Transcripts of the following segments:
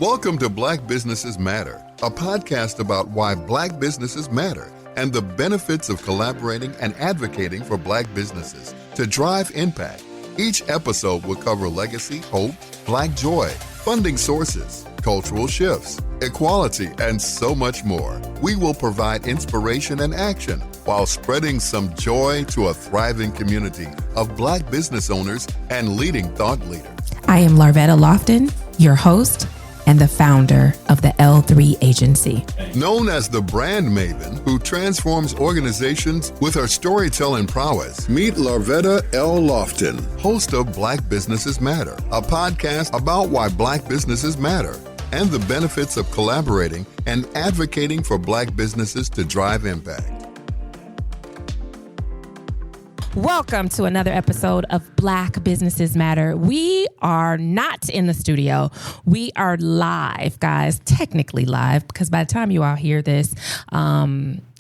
Welcome to Black Businesses Matter, a podcast about why Black businesses matter and the benefits of collaborating and advocating for Black businesses to drive impact. Each episode will cover legacy, hope, Black joy, funding sources, cultural shifts, equality, and so much more. We will provide inspiration and action while spreading some joy to a thriving community of Black business owners and leading thought leaders. I am Larvetta Lofton, your host and the founder of the L3 Agency. Known as the brand maven who transforms organizations with her storytelling prowess, meet Larvetta L. Lofton, host of Black Businesses Matter, a podcast about why Black businesses matter and the benefits of collaborating and advocating for Black businesses to drive impact. Welcome to another episode of Black Businesses Matter. We are not in the studio. We are live, guys, technically live, because by the time you all hear this,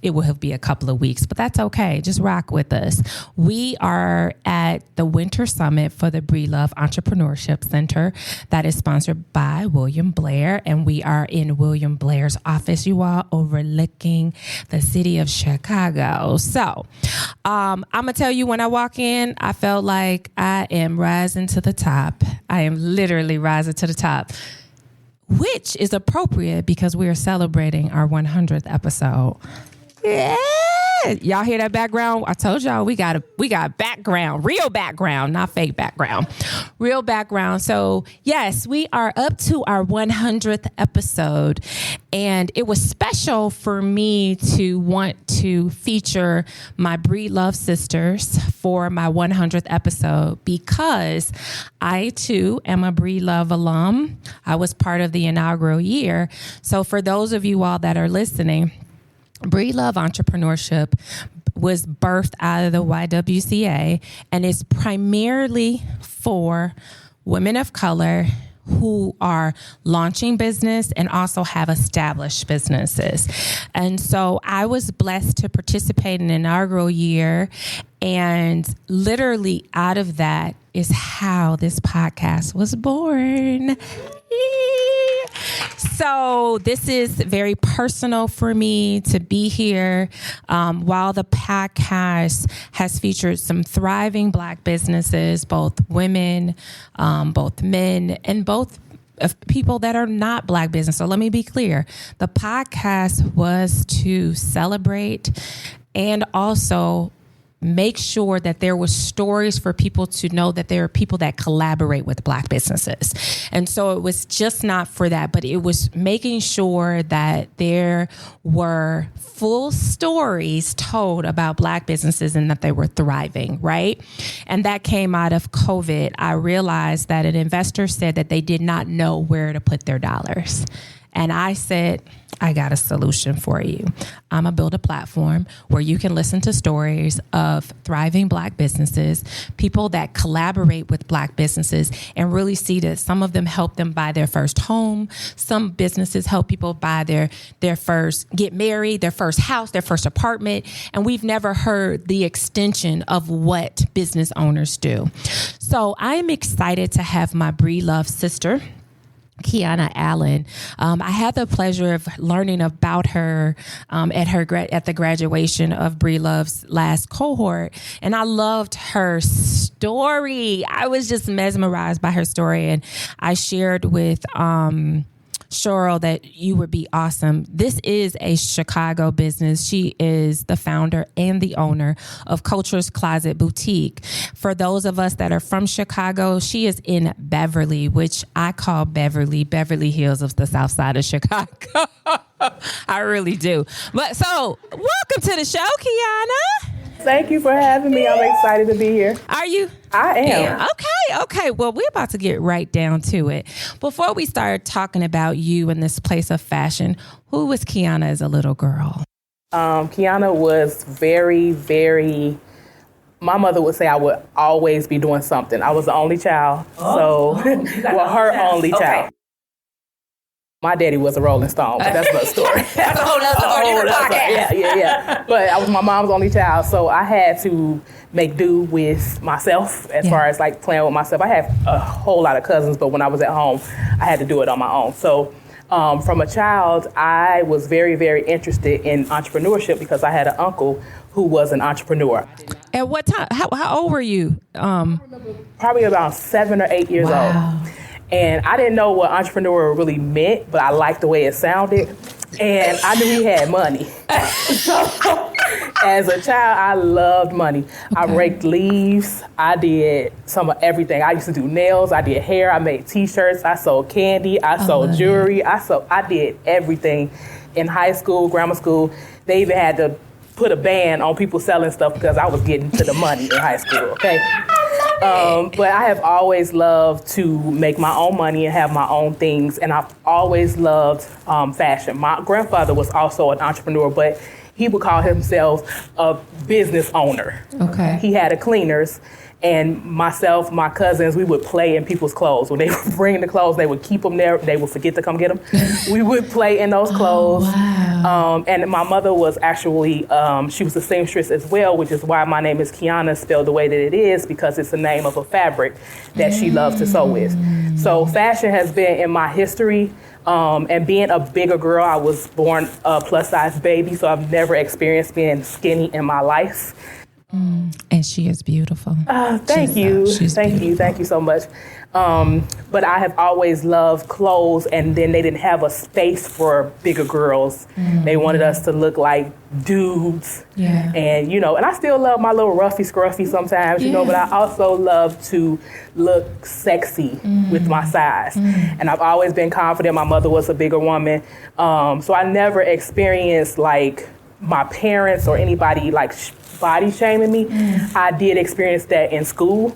it will be a couple of weeks, but that's okay. Just rock with us. We are at the Winter Summit for the Breelove Entrepreneurship Center that is sponsored by William Blair, and we are in William Blair's office, you all, overlooking the city of Chicago. So I'm going to tell you, when I walk in, I felt like I am rising to the top. I am literally rising to the top, which is appropriate because we are celebrating our 100th episode. Yeah. Y'all hear that background? I told y'all we got background, real background, not fake background, real background. So yes, we are up to our 100th episode, and it was special for me to want to feature my Breelove sisters for my 100th episode because I too am a Breelove alum. I was part of the inaugural year. So for those of you all that are listening, Breelove Entrepreneurship was birthed out of the YWCA, and it's primarily for women of color who are launching business and also have established businesses. And so I was blessed to participate in the inaugural year, and literally out of that is how this podcast was born. So this is very personal for me to be here. While the podcast has featured some thriving Black businesses, both women, both men, and both of people that are not Black business. So let me be clear. The podcast was to celebrate and also make sure that there were stories for people to know that there are people that collaborate with Black businesses. And so it was just not for that, but it was making sure that there were full stories told about Black businesses and that they were thriving, right? And that came out of COVID. I realized that an investor said that they did not know where to put their dollars. And I said, I got a solution for you. I'm going to build a platform where you can listen to stories of thriving Black businesses, people that collaborate with Black businesses, and really see that some of them help them buy their first home. Some businesses help people buy their first, get married, their first house, their first apartment. And we've never heard the extension of what business owners do. So I'm excited to have my Breelove sister, Qiana Allen. I had the pleasure of learning about her at the graduation of Breelove's last cohort, and I loved her story. I was just mesmerized by her story, and I shared with Cheryl that you would be awesome. This is a Chicago business. She is the founder and the owner of Culture's Closet Boutique. For those of us that are from Chicago, she is in Beverly, which I call Beverly Hills of the South Side of Chicago. I really do. But so, welcome to the show, Qiana. Thank you for having me. I'm excited to be here. Are you? I am. Yeah. Okay. Well, we're about to get right down to it. Before we start talking about you and this place of fashion, who was Qiana as a little girl? Qiana was very, very, my mother would say I would always be doing something. I was the only child. Her only child. My daddy was a Rolling Stone, but that's another story. That's a whole other podcast. Yeah. But I was my mom's only child, so I had to make do with myself as far as like playing with myself. I had a whole lot of cousins, but when I was at home, I had to do it on my own. So from a child, I was very, very interested in entrepreneurship because I had an uncle who was an entrepreneur. At what time? How old were you? Probably about 7 or 8 years old. And I didn't know what entrepreneur really meant, but I liked the way it sounded. And I knew he had money. So as a child, I loved money. I raked leaves. I did some of everything. I used to do nails. I did hair. I made T-shirts. I sold candy. I sold jewelry. I did everything. In high school, grammar school, they even had to put a ban on people selling stuff because I was getting to the money in high school, okay? But I have always loved to make my own money and have my own things, and I've always loved fashion. My grandfather was also an entrepreneur, but he would call himself a business owner. Okay. He had a cleaners, and myself, my cousins, we would play in people's Oh, clothes. When they would bring the clothes, they would keep them there. They would forget to come get them. We would play in those clothes. wow. And my mother was actually, she was a seamstress as well, which is why my name is Qiana, spelled the way that it is, because it's the name of a fabric that she loved to sew with. So fashion has been in my history. And being a bigger girl, I was born a plus-size baby, so I've never experienced being skinny in my life. And she is beautiful. Thank you. Thank you so much. But I have always loved clothes, and then they didn't have a space for bigger girls. They wanted us to look like dudes. Yeah. And, and I still love my little roughy scruffy sometimes, but I also love to look sexy with my size. And I've always been confident. My mother was a bigger woman. So I never experienced like my parents or anybody like body shaming me. I did experience that in school,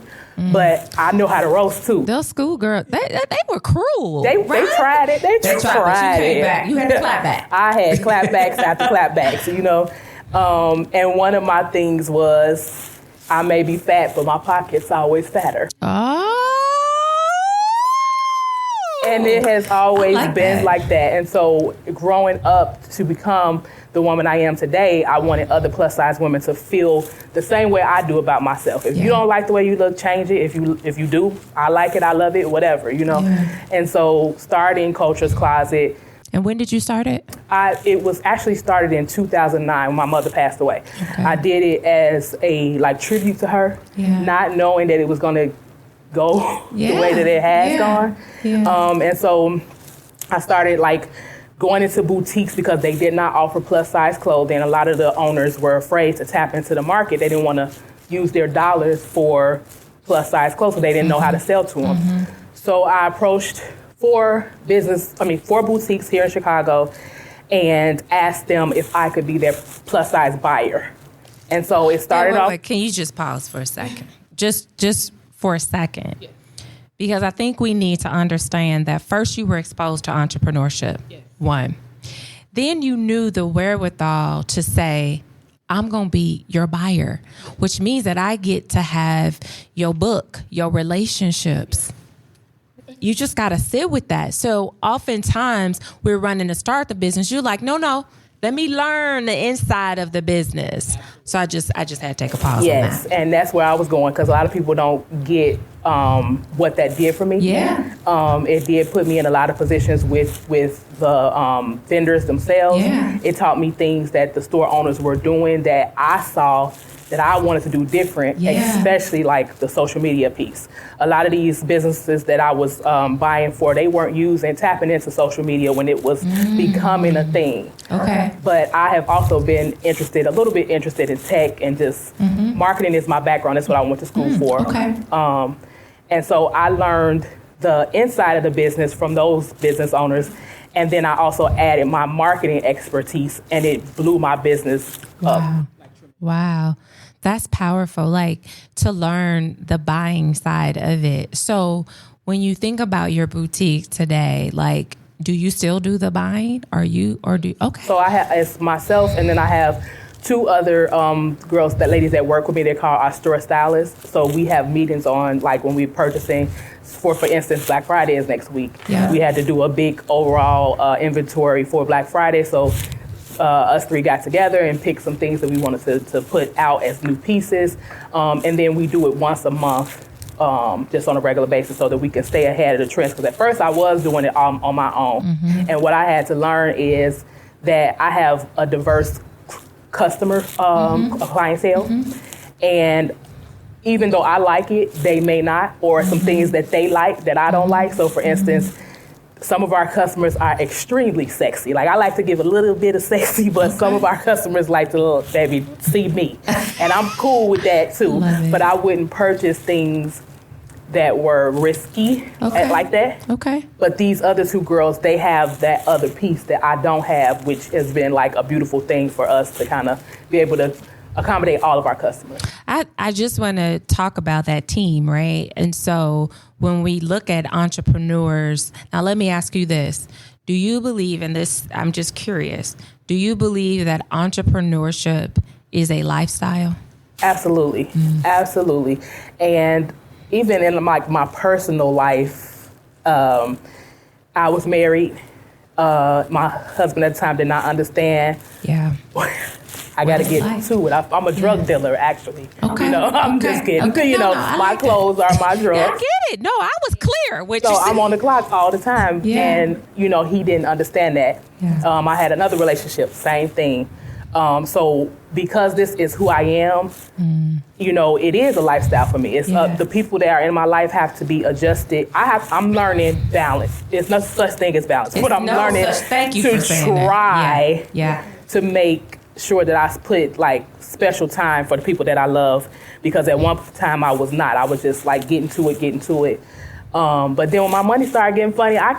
but I know how to roast too. Those schoolgirls, they were cruel. They tried it. They tried it. Back. You had to clap back. I had clapbacks after clapbacks, and one of my things was I may be fat, but my pocket's always fatter. And it has always been like that. And so growing up to become the woman I am today, I wanted other plus size women to feel the same way I do about myself. If you don't like the way you look, change it. If you do, I like it, I love it, whatever, And so starting Culture's Closet. And when did you start it? It was actually started in 2009 when my mother passed away. Okay. I did it as a tribute to her, not knowing that it was going to go the way that it has gone. And so I started going into boutiques because they did not offer plus size clothing. A lot of the owners were afraid to tap into the market. They didn't want to use their dollars for plus size clothes, so they didn't know how to sell to them. So I approached four boutiques here in Chicago and asked them if I could be their plus size buyer. And so it started off. Can you just pause for a second? Just for a second. Yes. Because I think we need to understand that first you were exposed to entrepreneurship. Yes. One. Then you knew the wherewithal to say, I'm going to be your buyer, which means that I get to have your book, your relationships. You just got to sit with that. So oftentimes we're running to start the business. You're like, no, let me learn the inside of the business. So I just had to take a pause on that. Yes, and that's where I was going, because a lot of people don't get what that did for me. Yeah. It did put me in a lot of positions with the vendors themselves. Yeah. It taught me things that the store owners were doing that I saw that I wanted to do different, especially the social media piece. A lot of these businesses that I was buying for, they weren't tapping into social media when it was becoming a thing. Okay. But I have also been a little bit interested in tech, and just marketing is my background. That's what I went to school for. Okay. And so I learned the inside of the business from those business owners. And then I also added my marketing expertise, and it blew my business up. Wow. That's powerful, to learn the buying side of it. So when you think about your boutique today, do you still do the buying? Okay. So I have, it's myself, and then I have two other ladies that work with me. They're called our store stylists. So we have meetings on, like, when we're purchasing. For instance, Black Friday is next week. Yeah. We had to do a big overall inventory for Black Friday. So us three got together and picked some things that we wanted to put out as new pieces. And then we do it once a month, just on a regular basis, so that we can stay ahead of the trends. Because at first I was doing it on my own. Mm-hmm. And what I had to learn is that I have a diverse customer clientele. Mm-hmm. And even though I like it, they may not, or some things that they like that I don't like. So for instance, some of our customers are extremely sexy. Like, I like to give a little bit of sexy, but some of our customers like to, baby, see me. And I'm cool with that too. But I wouldn't purchase things that were risky like that. Okay. But these other two girls, they have that other piece that I don't have, which has been like a beautiful thing for us to kind of be able to accommodate all of our customers. I just want to talk about that team, right? And so when we look at entrepreneurs, now let me ask you this. Do you believe in this? I'm just curious. Do you believe that entrepreneurship is a lifestyle? Absolutely. Absolutely. And even in my personal life, I was married. My husband at the time did not understand. Yeah. I got to get to it. I'm a drug dealer, actually. Okay. I'm just kidding. Okay. My clothes are my drugs. I get it. No, I was clear. So I'm on the clock all the time. Yeah. And, he didn't understand that. Yeah. I had another relationship, same thing. So because this is who I am, it is a lifestyle for me. It's the people that are in my life have to be adjusted. I'm learning balance. There's no such thing as balance. But I'm learning to try to make sure that I put like special time for the people that I love, because at one time I was not. I was just like getting to it. But then when my money started getting funny, I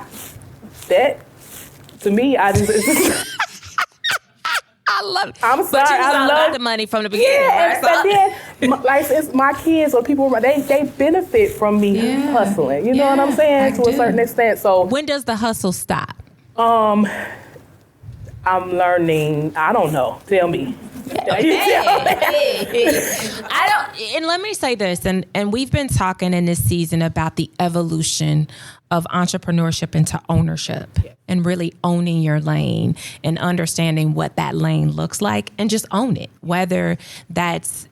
love it. I'm sorry. I love the money from the beginning. Yeah, and then it's my kids or people, they benefit from me hustling. You know what I'm saying? To a certain extent. So when does the hustle stop? I'm learning. I don't know. Tell me. I don't. And let me say this. And we've been talking in this season about the evolution of entrepreneurship into ownership, and really owning your lane and understanding what that lane looks like, and just own it. Whether that's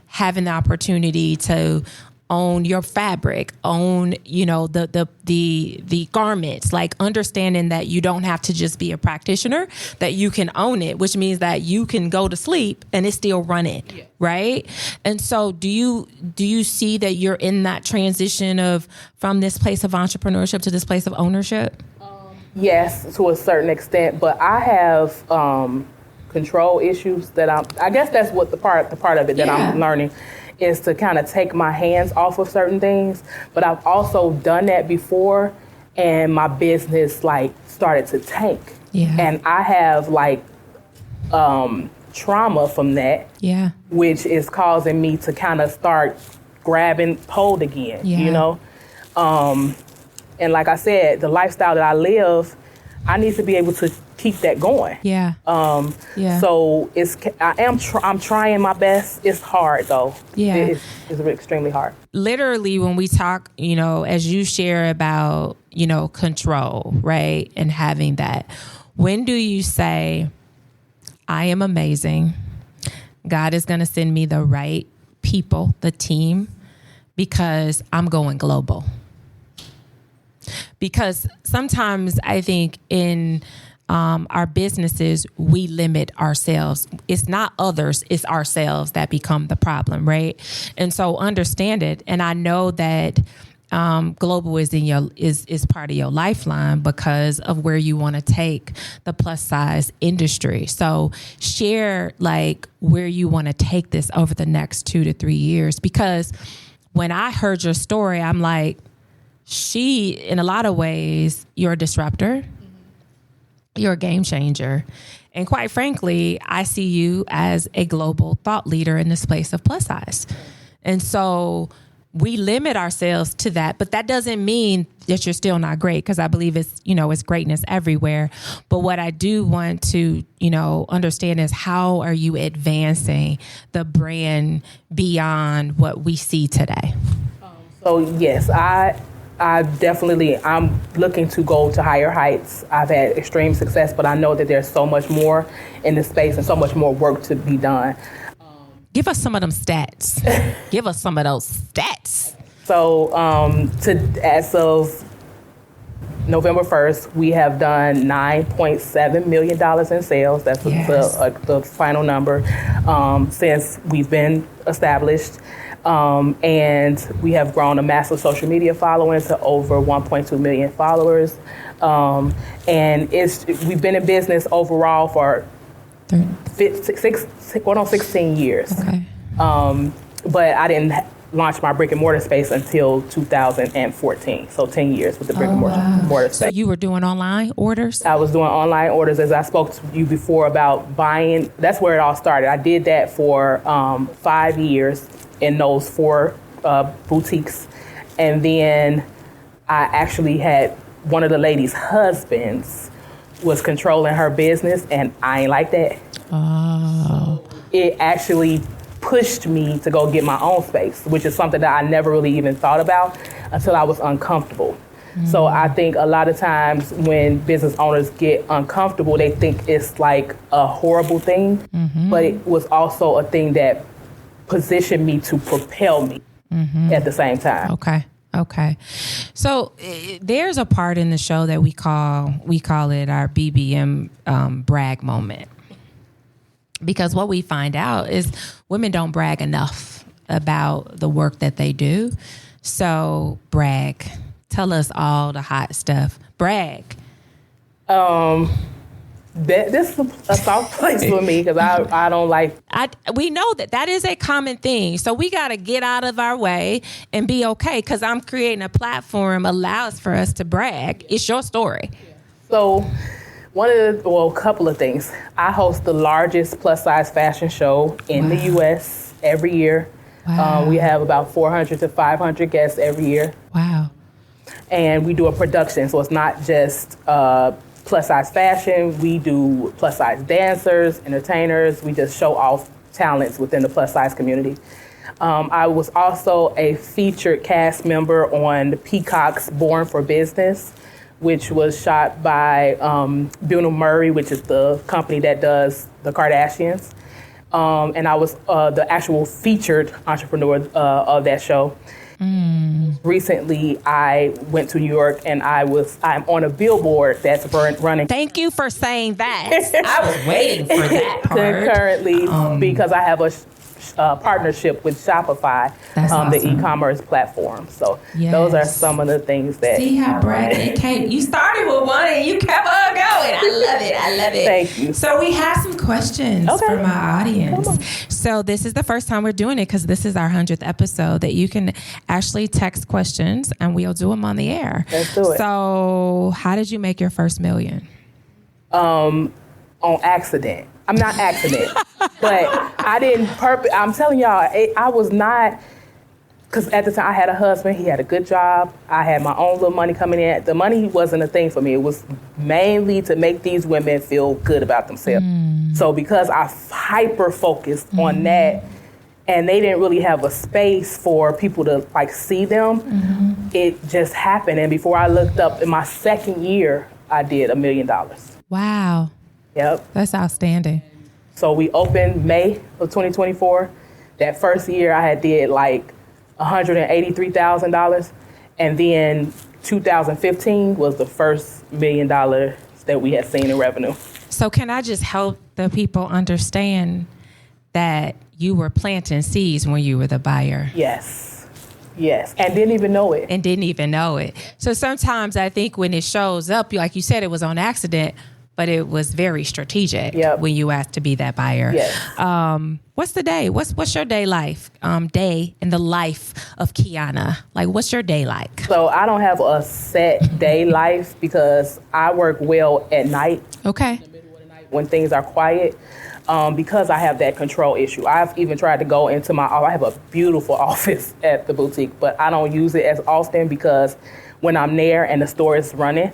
having the opportunity to own your fabric, own, the garments, like understanding that you don't have to just be a practitioner, that you can own it, which means that you can go to sleep and it's still running, right? And so do you see that you're in that transition from this place of entrepreneurship to this place of ownership? Yes, to a certain extent, but I have control issues that I guess that's what the part of it that I'm learning is to kind of take my hands off of certain things. But I've also done that before, and my business started to tank. Yeah. And I have trauma from that. Yeah. Which is causing me to kind of start grabbing hold again. Yeah. And like I said, the lifestyle that I live, I need to be able to keep that going. Yeah. So I'm trying my best. It's hard though. Yeah. It's extremely hard. Literally, when we talk, as you share about, control, right? And having that, when do you say, I am amazing. God is going to send me the right people, the team, because I'm going global? Because sometimes I think in our businesses, we limit ourselves. It's not others, it's ourselves that become the problem, right? And so understand it. And I know that global is is part of your lifeline because of where you want to take the plus size industry. So share where you want to take this over the next 2 to 3 years. Because when I heard your story, I'm like, in a lot of ways, you're a disruptor. You're a game changer. And quite frankly, I see you as a global thought leader in the space of plus size. And so we limit ourselves to that, but that doesn't mean that you're still not great, because I believe it's greatness everywhere. But what I do want to, understand is, how are you advancing the brand beyond what we see today? So yes, I'm looking to go to higher heights. I've had extreme success, but I know that there's so much more in this space and so much more work to be done. Give us some of them stats. Give us some of those stats. So as of November 1st, we have done $9.7 million in sales. That's the final number since we've been established. And we have grown a massive social media following to over 1.2 million followers. And we've been in business overall for 16 years. Okay. But I didn't launch my brick-and-mortar space until 2014. So 10 years with the brick-and-mortar space. So you were doing online orders? I was doing online orders, as I spoke to you before about buying. That's where it all started. I did that for 5 years in those 4 boutiques. And then I actually had one of the ladies' husbands was controlling her business, and I ain't like that. Oh. It actually pushed me to go get my own space, which is something that I never really even thought about until I was uncomfortable. So I think a lot of times when business owners get uncomfortable, they think it's like a horrible thing, but it was also a thing that positioned me to propel me at the same time. Okay. So there's a part in the show that we call it our BBM brag moment. Because what we find out is women don't brag enough about the work that they do. So brag. Tell us all the hot stuff. Brag. This is a soft place for me because I don't like. We know that is a common thing. So we got to get out of our way and be okay, because I'm creating a platform allows for us to brag. It's your story. So a couple of things. I host the largest plus size fashion show in the U.S. every year. Wow. We have about 400 to 500 guests every year. Wow. And we do a production, so it's not just plus size fashion. We do plus size dancers, entertainers. We just show off talents within the plus size community. I was also a featured cast member on Peacock's Born for Business, which was shot by Bill Murray, which is the company that does the Kardashians. And I was the actual featured entrepreneur of that show. Recently, I went to New York and I'm on a billboard that's running. Thank you for saying that. I was waiting for that part. Currently, because I have a partnership with Shopify, awesome. The e-commerce platform. So those are some of the things that. See how bragging came. You started with one and you kept on going. I love it. Thank you. So we have some questions from our audience. So this is the first time we're doing it because this is our 100th episode that you can actually text questions and we'll do them on the air. Let's do it. So how did you make your first million? On accident. I'm not accident, but I didn't I'm telling y'all, I was not, because at the time I had a husband, he had a good job, I had my own little money coming in. The money wasn't a thing for me. It was mainly to make these women feel good about themselves. So because I hyper-focused on that, and they didn't really have a space for people to see them, it just happened. And before I looked up, in my second year, I did $1 million. Wow. Yep. That's outstanding. So we opened May of 2024. That first year I had did $183,000. And then 2015 was the first $1 million that we had seen in revenue. So can I just help the people understand that you were planting seeds when you were the buyer? Yes. And didn't even know it. So sometimes I think when it shows up, like you said, it was on accident, but it was very strategic when you asked to be that buyer. Yes. What's the day? What's your day life? Day in the life of Qiana. What's your day like? So I don't have a set day life because I work well at night. Okay. In the middle of the night when things are quiet. because I have that control issue. I've even tried to go into I have a beautiful office at the boutique, but I don't use it as often because when I'm there and the store is running,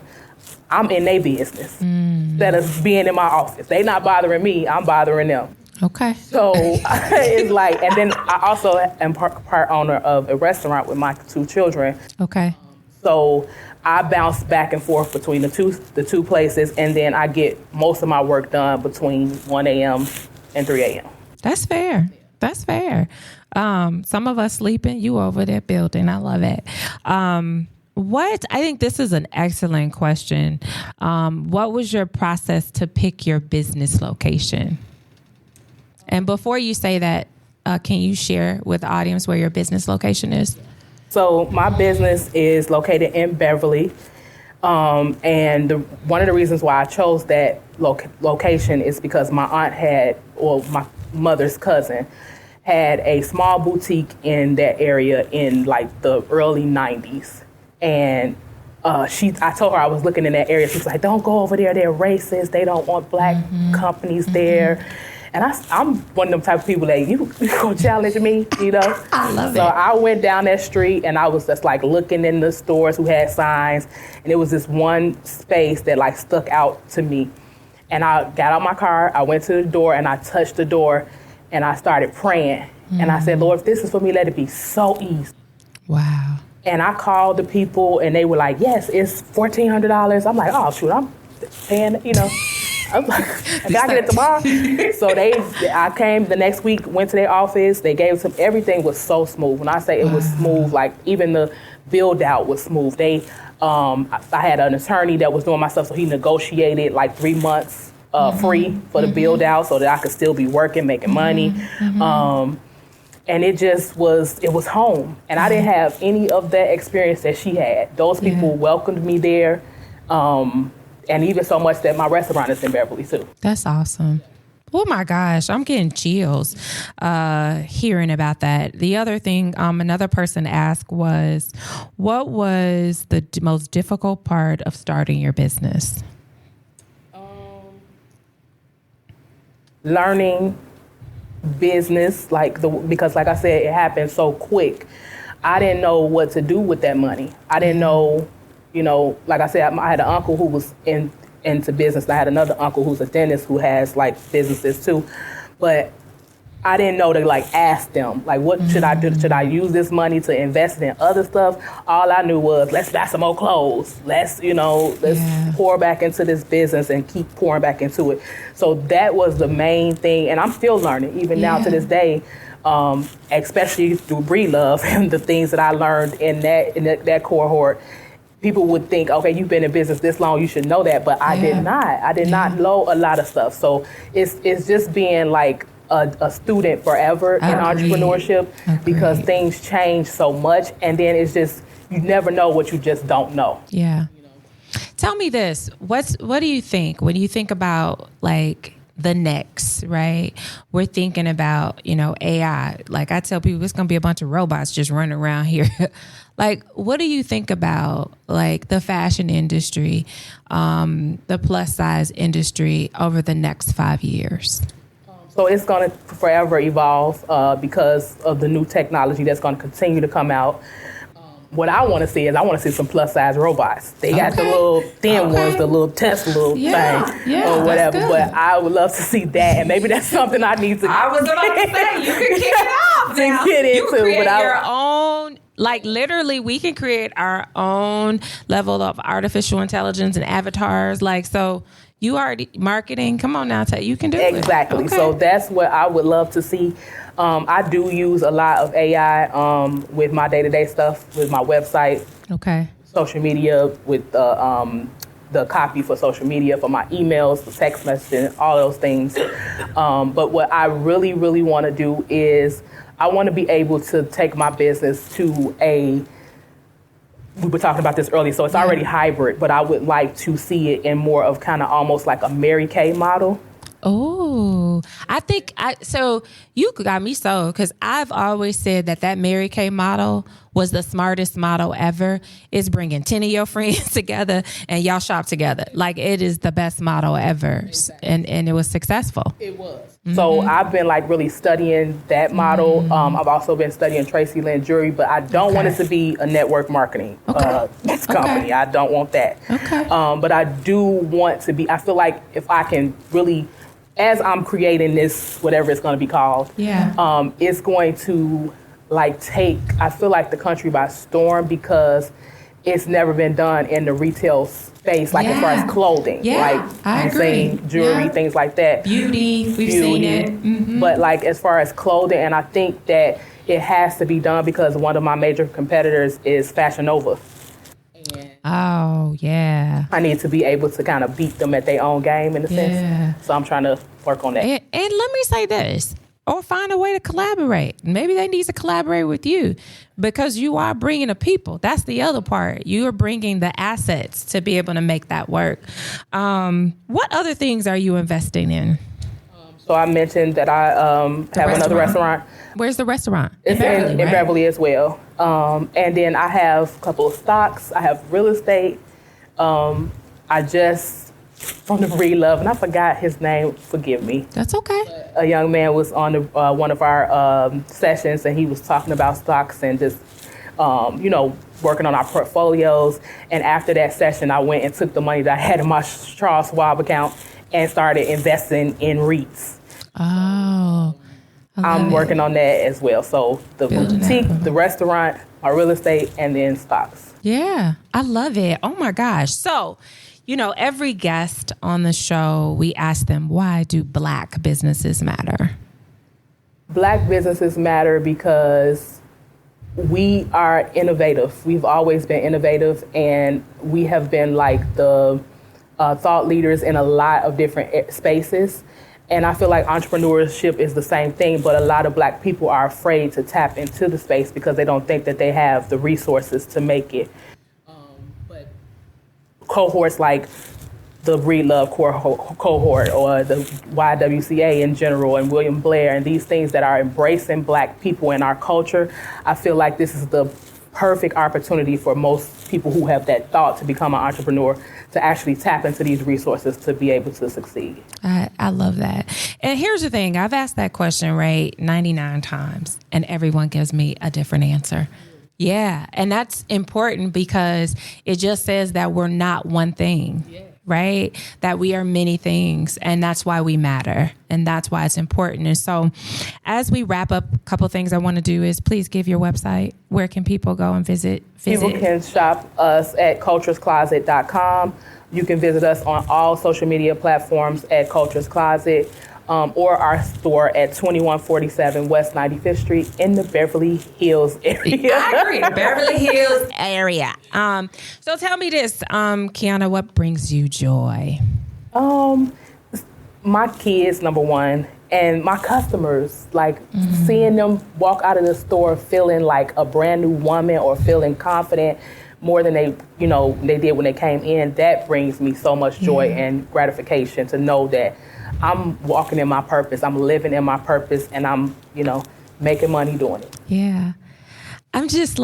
I'm in their business instead of being in my office. They not bothering me, I'm bothering them. Okay. So it's like, and then I also am part owner of a restaurant with my 2 children. Okay. So I bounce back and forth between the two places, and then I get most of my work done between 1 a.m. and 3 a.m. That's fair. That's fair. Some of us sleeping, you over there building. I love it. I think this is an excellent question. What was your process to pick your business location? And before you say that, can you share with the audience where your business location is? So my business is located in Beverly. And one of the reasons why I chose that location is because my aunt my mother's cousin had a small boutique in that area in like the early 90s. And I told her I was looking in that area. She was like, don't go over there. They're racist. They don't want black companies there. And I'm one of them type of people that you gonna challenge me, you know? I love it. So I went down that street and I was just like looking in the stores who had signs. And it was this one space that like stuck out to me. And I got out my car, I went to the door and I touched the door and I started praying. And I said, Lord, if this is for me, let it be so easy. Wow. And I called the people and they were like, yes, it's $1,400. I'm like, oh shoot, I'm paying, you know. I was like, can I get it tomorrow? So I came the next week, went to their office. They gave some, everything was so smooth. When I say it was smooth, like even the build out was smooth. I had an attorney that was doing my stuff, so he negotiated like 3 months free for the build out so that I could still be working, making money. And it was home. And I didn't have any of that experience that she had. Those people welcomed me there. And even so much that my restaurant is in Beverly too. That's awesome. Oh my gosh, I'm getting chills hearing about that. The other thing another person asked was, what was the most difficult part of starting your business? Learning Business, because like I said, it happened so quick. I didn't know what to do with that money. I didn't know, like I said, I had an uncle who was into business. I had another uncle who's a dentist who has like businesses too. But I didn't know to like ask them, like, what should I do? Should I use this money to invest in other stuff? All I knew was, let's buy some more clothes. Let's pour back into this business and keep pouring back into it. So that was the main thing. And I'm still learning, even now to this day, especially through Breed Love and the things that I learned in that cohort. People would think, okay, you've been in business this long, you should know that. But I did not. I did not know a lot of stuff. So it's just being like a student forever in entrepreneurship because things change so much. And then it's just, you never know what you just don't know. Yeah. Tell me this. What do you think when you think about like the next, right? We're thinking about, AI. Like I tell people, it's going to be a bunch of robots just running around here. Like, what do you think about like the fashion industry, the plus size industry over the next 5 years? So it's going to forever evolve because of the new technology that's going to continue to come out. What I want to see is some plus size robots. They got the little thin ones, the little Tesla thing or whatever. But I would love to see that, and maybe that's something I need to. I was about to say you can kick it off now. To get into, create your own. Like literally, we can create our own level of artificial intelligence and avatars. Like so. You already marketing. Come on now, you can do it. Exactly. Okay. So that's what I would love to see. I do use a lot of AI with my day-to-day stuff, with my website, social media, with the copy for social media, for my emails, the text messaging, all those things. But what I really, really want to do is I want to be able to take my business to we were talking about this earlier, so it's already hybrid, but I would like to see it in more of kind of almost like a Mary Kay model. Oh, I think so you got me sold because I've always said that Mary Kay model was the smartest model ever. It's bringing 10 of your friends together and y'all shop together. Like, it is the best model ever. Exactly. And it was successful. It was. Mm-hmm. So I've been like really studying that model. Mm-hmm. I've also been studying Tracy Lynn Jury, but I don't want it to be a network marketing company. I don't want that. Okay. But I do want to be, I feel like if I can really, as I'm creating this, whatever it's going to be called, it's going to like take, I feel like, the country by storm, because it's never been done in the retail space, like as far as clothing, like I agree. Jewelry, things like that. Beauty, we've seen it. Mm-hmm. But like as far as clothing, and I think that it has to be done because one of my major competitors is Fashion Nova. Oh, yeah. I need to be able to kind of beat them at their own game in a sense. So I'm trying to work on that. And let me say this, or find a way to collaborate. Maybe they need to collaborate with you because you are bringing the people. That's the other part. You are bringing the assets to be able to make that work. What other things are you investing in? So I mentioned that I have another restaurant. Where's the restaurant? It's in Beverly as well. And then I have a couple of stocks. I have real estate. I just, from the Breed Love, and I forgot his name. Forgive me. That's okay. A young man was on one of our sessions, and he was talking about stocks and just, working on our portfolios. And after that session, I went and took the money that I had in my Charles Schwab account and started investing in REITs. Oh. I'm working on that as well. So the boutique, the restaurant, my real estate, and then stocks. Yeah, I love it. Oh my gosh. So, every guest on the show, we ask them, why do Black businesses matter? Black businesses matter because we are innovative. We've always been innovative, and we have been like the thought leaders in a lot of different spaces. And I feel like entrepreneurship is the same thing, but a lot of Black people are afraid to tap into the space because they don't think that they have the resources to make it. But cohorts like the Breed Love cohort or the YWCA in general and William Blair and these things that are embracing Black people in our culture, I feel like this is the perfect opportunity for most people who have that thought to become an entrepreneur to actually tap into these resources to be able to succeed. I love that. And here's the thing. I've asked that question, 99 times, and everyone gives me a different answer. Yeah. And that's important because it just says that we're not one thing. Yeah. Right? That we are many things, and that's why we matter, and that's why it's important. And so as we wrap up, a couple of things I want to do is please give your website. Where can people go and visit? People can shop us at culturescloset.com. You can visit us on all social media platforms at Cultures Closet, or our store at 2147 West 95th Street in the Beverly Hills area. I agree, Beverly Hills area. So tell me this, Qiana, what brings you joy? My kids, number one, and my customers, like seeing them walk out of the store feeling like a brand new woman or feeling confident more than they did when they came in. That brings me so much joy and gratification to know that I'm walking in my purpose. I'm living in my purpose, and I'm, making money doing it. Yeah. I'm just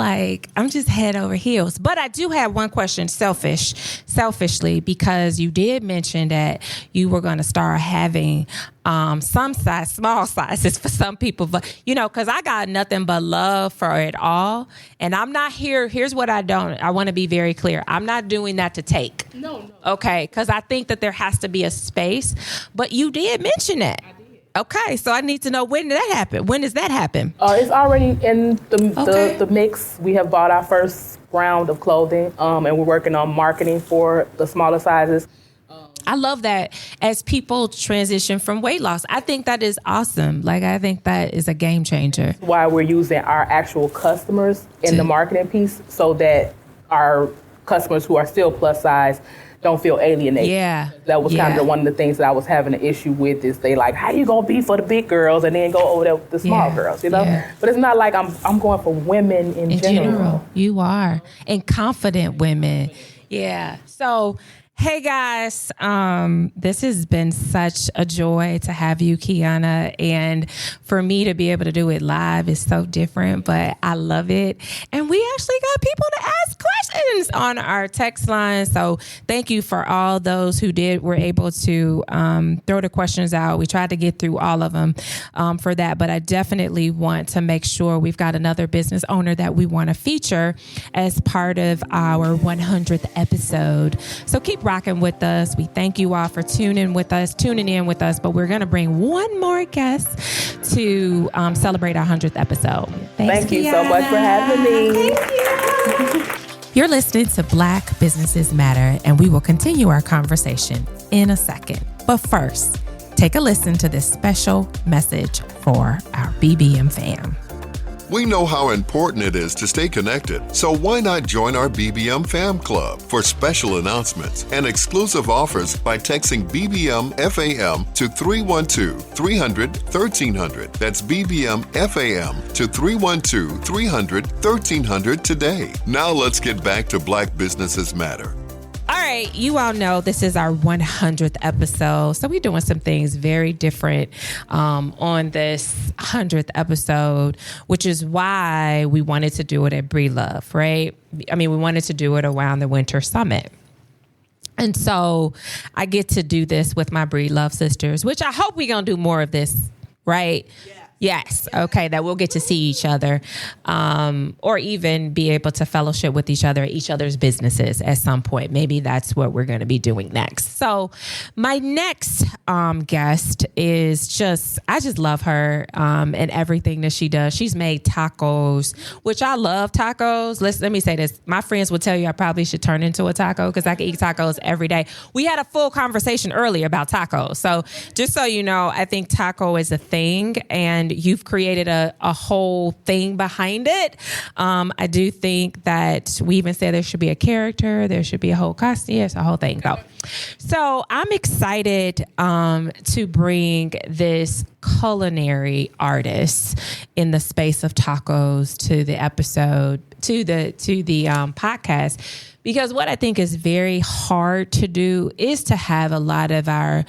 head over heels. But I do have one question, selfishly, because you did mention that you were going to start having some size, small sizes for some people. But, because I got nothing but love for it all. And I'm not here. Here's what I want to be very clear. I'm not doing that to take. No. Okay. Because I think that there has to be a space. But you did mention it. I did. Okay, so I need to know, when did that happen? When does that happen? It's already in the mix. We have bought our first round of clothing, and we're working on marketing for the smaller sizes. I love that as people transition from weight loss. I think that is awesome. I think that is a game changer. That's why we're using our actual customers in the marketing piece so that our customers who are still plus size don't feel alienated. Yeah. That was kind of one of the things that I was having an issue with, is they like, how you gonna be for the big girls and then go over there with the small girls, Yeah. But it's not like I'm going for women in general. You are. And confident women. Yeah. So Hey guys, this has been such a joy to have you, Qiana, and for me to be able to do it live is so different, but I love it. And we actually got people to ask questions on our text line, so thank you for all those who were able to throw the questions out. We tried to get through all of them for that, but I definitely want to make sure we've got another business owner that we want to feature as part of our 100th episode. So keep rocking with us. We thank you all for tuning in with us, but we're going to bring one more guest to celebrate our 100th episode. Thank you so much for having me. Thank you. You're listening to Black Businesses Matter, and we will continue our conversation in a second. But first, take a listen to this special message for our BBM fam. We know how important it is to stay connected, so why not join our BBM Fam Club for special announcements and exclusive offers by texting BBM FAM to 312-300-1300. That's BBM FAM to 312-300-1300 today. Now let's get back to Black Businesses Matter. All right, you all know this is our 100th episode, so we're doing some things very different on this 100th episode, which is why we wanted to do it at Bree Love, right? I mean, we wanted to do it around the Winter Summit. And so I get to do this with my Bree Love sisters, which I hope we're going to do more of this, right? Yeah. Yes. Okay. That we'll get to see each other, or even be able to fellowship with each other's businesses at some point. Maybe that's what we're going to be doing next. So my next guest is I just love her and everything that she does. She's made tacos, which I love tacos. Let me say this. My friends will tell you I probably should turn into a taco because I can eat tacos every day. We had a full conversation earlier about tacos. So just so you know, I think taco is a thing, and you've created a whole thing behind it. I do think that we even said there should be a character, there should be a whole costume, yes, a whole thing. So I'm excited to bring this culinary artist in the space of tacos to the episode, to the podcast. Because what I think is very hard to do is to have a lot of our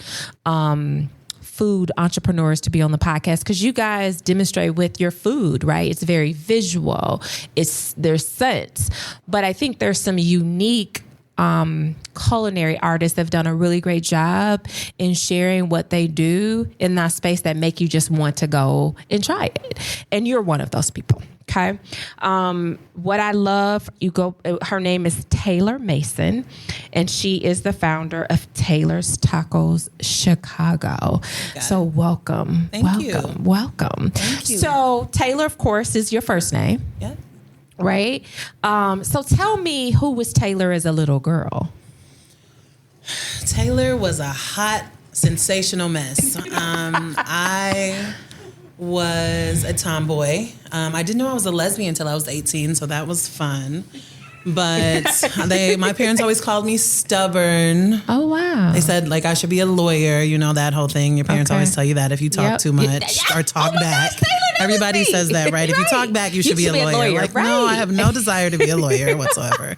food entrepreneurs to be on the podcast, because you guys demonstrate with your food, right? It's very visual. There's sense. But I think there's some unique culinary artists that have done a really great job in sharing what they do in that space that make you just want to go and try it. And you're one of those people. Okay. What I love, her name is Taylor Mason, and she is the founder of Taylor's Tacos Chicago. So welcome. Thank you. Welcome. Thank you. So Taylor, of course, is your first name. Yeah. Right? So tell me, who was Taylor as a little girl? Taylor was a hot, sensational mess. I was a tomboy. I didn't know I was a lesbian until I was 18, so that was fun. But my parents always called me stubborn. Oh, wow. They said, like, I should be a lawyer. You know, that whole thing. Your parents always tell you that if you talk too much or talk back. Everybody says that, right? If you talk back, you should be a lawyer. Like, right. No, I have no desire to be a lawyer whatsoever.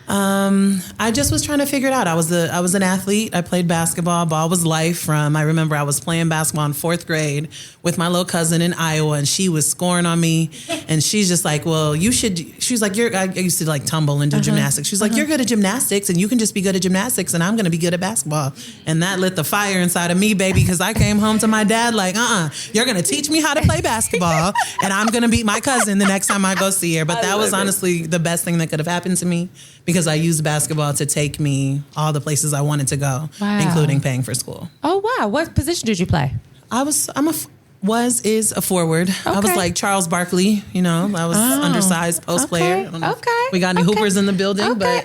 I just was trying to figure it out. I was an athlete. I played basketball. Ball was life. I remember I was playing basketball in 4th grade with my little cousin in Iowa, and she was scoring on me. And she's just like, well, you should. She's like, I used to like tumble and do gymnastics. She's like, you're good at gymnastics, and you can just be good at gymnastics, and I'm going to be good at basketball. And that lit the fire inside of me, baby, because I came home to my dad like, you're going to teach me how to play basketball, and I'm going to beat my cousin the next time I go see her. But that was honestly the best thing that could have happened to me, because I used basketball to take me all the places I wanted to go, including paying for school. Oh, wow. What position did you play? Is a forward. Okay. I was like Charles Barkley, I was undersized post player. I don't know if we got any hoopers in the building, but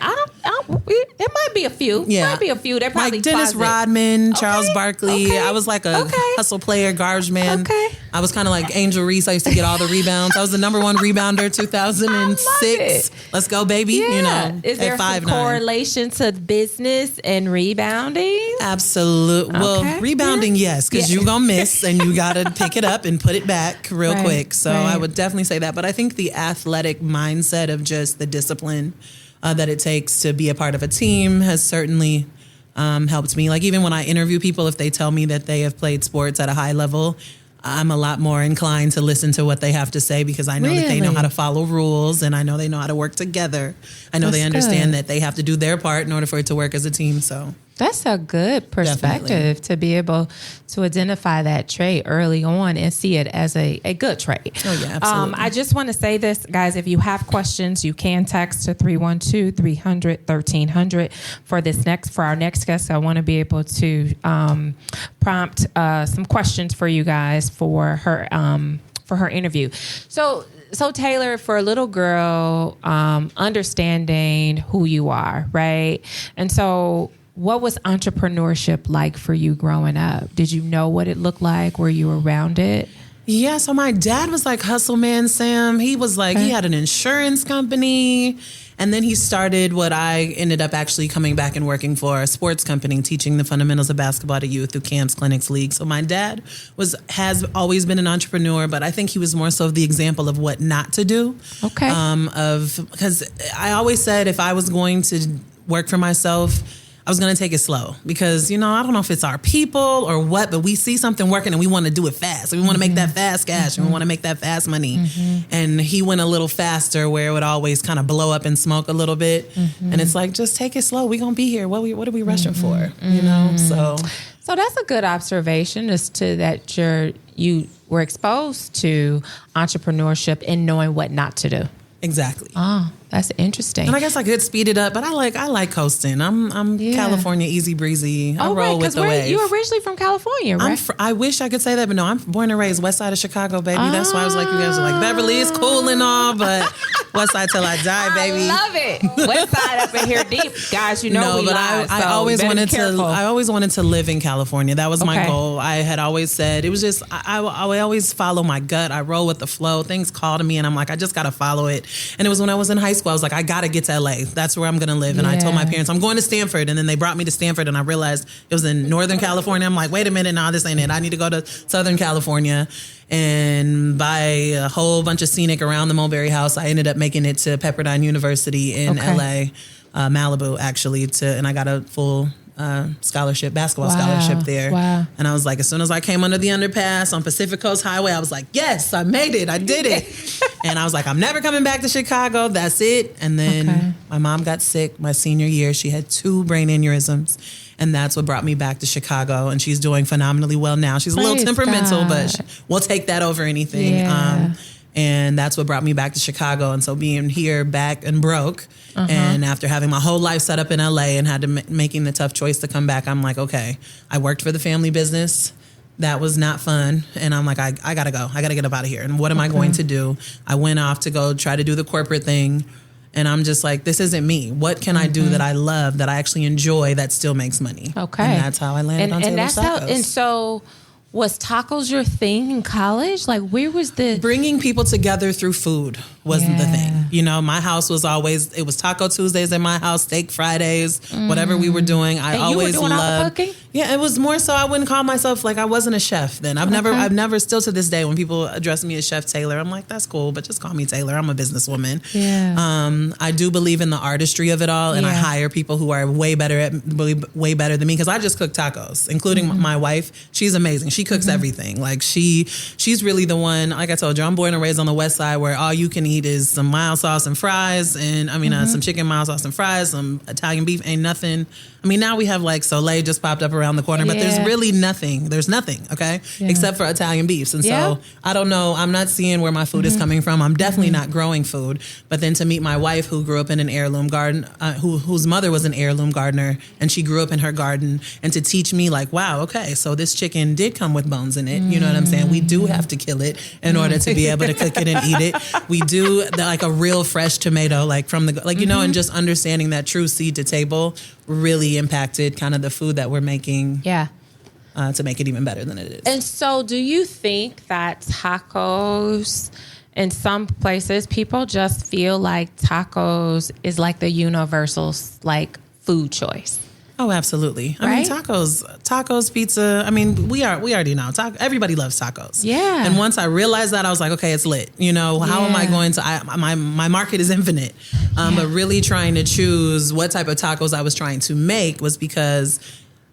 it might be a few. Yeah. Might be a few. They're probably like Dennis Rodman, Charles Barkley. I was like a hustle player, garbage man. I was kind of like Angel Reese. I used to get all the rebounds. I was the number 1 rebounder 2006. Let's go, baby. Yeah. Is there some 5'9". correlation to business and rebounding? Absolutely. Well, rebounding, yes, because you're going to miss and you got to pick it up and put it back real quick. So I would definitely say that. But I think the athletic mindset of just the discipline that it takes to be a part of a team has certainly helped me. Like even when I interview people, if they tell me that they have played sports at a high level, I'm a lot more inclined to listen to what they have to say because I know that they know how to follow rules and I know they know how to work together. I know they understand that they have to do their part in order for it to work as a team. So that's a good perspective to be able to identify that trait early on and see it as a good trait. Oh, yeah, absolutely. I just want to say this, guys, if you have questions, you can text to 312-300-1300 for our next guest. I want to be able to prompt some questions for you guys for her interview. So Taylor, for a little girl, understanding who you are, right? And so what was entrepreneurship like for you growing up? Did you know what it looked like? Were you around it? Yeah, so my dad was like hustle man Sam. He was like, he had an insurance company. And then he started what I ended up actually coming back and working for, a sports company, teaching the fundamentals of basketball to youth through camps, clinics, leagues. So my dad has always been an entrepreneur, but I think he was more so the example of what not to do. Okay. Because I always said if I was going to work for myself, I was going to take it slow because, I don't know if it's our people or what, but we see something working and we want to do it fast. We want to make that fast cash and we want to make that fast money. And he went a little faster where it would always kind of blow up in smoke a little bit. And it's like, just take it slow. We're going to be here. What are we rushing for? So that's a good observation as to that you were exposed to entrepreneurship and knowing what not to do. Exactly. Oh, that's interesting. And I guess I could speed it up, but I like coasting. I'm California easy breezy. I roll with the wave. You're originally from California, right? I wish I could say that, but no, I'm born and raised west side of Chicago, baby. That's why I was like, you guys are like, Beverly is cool and all, but west side till I die, baby. I love it. West side up in here deep, guys. We but I always wanted to live in California. That was my goal. I had always said it was just I always follow my gut. I roll with the flow. Things call to me, and I'm like, I just gotta follow it. And it was when I was in high school. I was like, I gotta get to LA. That's where I'm gonna live. And I told my parents, I'm going to Stanford. And then they brought me to Stanford and I realized it was in Northern California. I'm like, wait a minute, nah, this ain't it. I need to go to Southern California and buy a whole bunch of scenic around the Mulberry House. I ended up making it to Pepperdine University in LA, Malibu actually, and I got a full basketball scholarship there. Wow. And I was like, as soon as I came under the underpass on Pacific Coast Highway, I was like, yes, I made it. I did it. And I was like, I'm never coming back to Chicago. That's it. And then my mom got sick my senior year. She had 2 brain aneurysms. And that's what brought me back to Chicago. And she's doing phenomenally well now. She's a little temperamental, but we'll take that over anything. Yeah. And that's what brought me back to Chicago. And so being here back and broke, and after having my whole life set up in LA and had to making the tough choice to come back, I'm like, okay, I worked for the family business. That was not fun. And I'm like, I gotta go. I gotta get up out of here. And what am I going to do? I went off to go try to do the corporate thing. And I'm just like, this isn't me. What can I do that I love, that I actually enjoy, that still makes money? Okay. And that's how I landed on Taylor's Tacos. And so was tacos your thing in college? Like, where was the... Bringing people together through food wasn't the thing. My house was always, it was Taco Tuesdays in my house, Steak Fridays, whatever we were doing. I always you were doing loved... all the cooking? Yeah, it was more so I wouldn't call myself, like I wasn't a chef then. I've never, still to this day, when people address me as Chef Taylor, I'm like, that's cool, but just call me Taylor. I'm a businesswoman. Yeah. I do believe in the artistry of it all, and I hire people who are way better than me, because I just cook tacos, including my wife. She's amazing. She cooks everything. Like she's really the one, like I told you, I'm born and raised on the west side where all you can eat is some mild sauce and fries, and some chicken mild sauce and fries, some Italian beef, ain't nothing. I mean, now we have like Soleil just popped up around the corner, but there's really nothing. There's nothing, okay, except for Italian beefs. And so I don't know. I'm not seeing where my food is coming from. I'm definitely not growing food. But then to meet my wife, who grew up in an heirloom garden, whose mother was an heirloom gardener, and she grew up in her garden, and to teach me like, wow, okay, so this chicken did come with bones in it. You know what I'm saying? We do have to kill it in order to be able to cook it and eat it. We do like a real fresh tomato, like from the, like, and just understanding that true seed to table really impacted kind of the food that we're making. Yeah. To make it even better than it is. And so do you think that tacos, in some places, people just feel like tacos is like the universal like food choice? Oh, absolutely. Right? I mean, tacos, pizza. I mean, we already know. Everybody loves tacos. Yeah. And once I realized that, I was like, okay, it's lit. You know, how am I going to? My market is infinite. But really trying to choose what type of tacos I was trying to make was because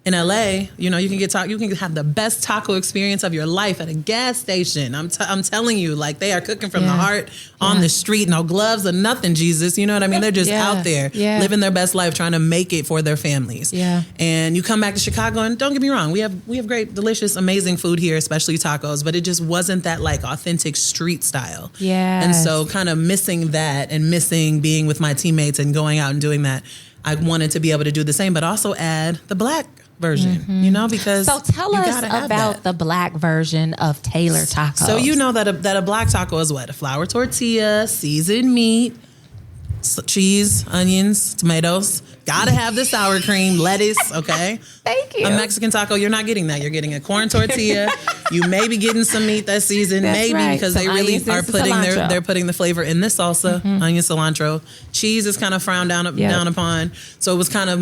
in LA, you know, you can have the best taco experience of your life at a gas station. I'm telling you, like, they are cooking from the heart on the street, no gloves or nothing, Jesus. You know what I mean? They're just out there living their best life, trying to make it for their families. Yeah. And you come back to Chicago, and don't get me wrong, we have great, delicious, amazing food here, especially tacos, but it just wasn't that like authentic street style. Yeah. And so kind of missing that and missing being with my teammates and going out and doing that, I wanted to be able to do the same, but also add the Black version, you know, because so tell us about the Black version of Taylor tacos. So you know that a Black taco is what? A flour tortilla, seasoned meat, cheese, onions, tomatoes. Gotta have the sour cream, lettuce, okay? Thank you. A Mexican taco, you're not getting that. You're getting a corn tortilla. You may be getting some meat that's seasoned, because some they really are putting the flavor in the salsa, onion, cilantro. Cheese is kind of frowned down upon. So it was kind of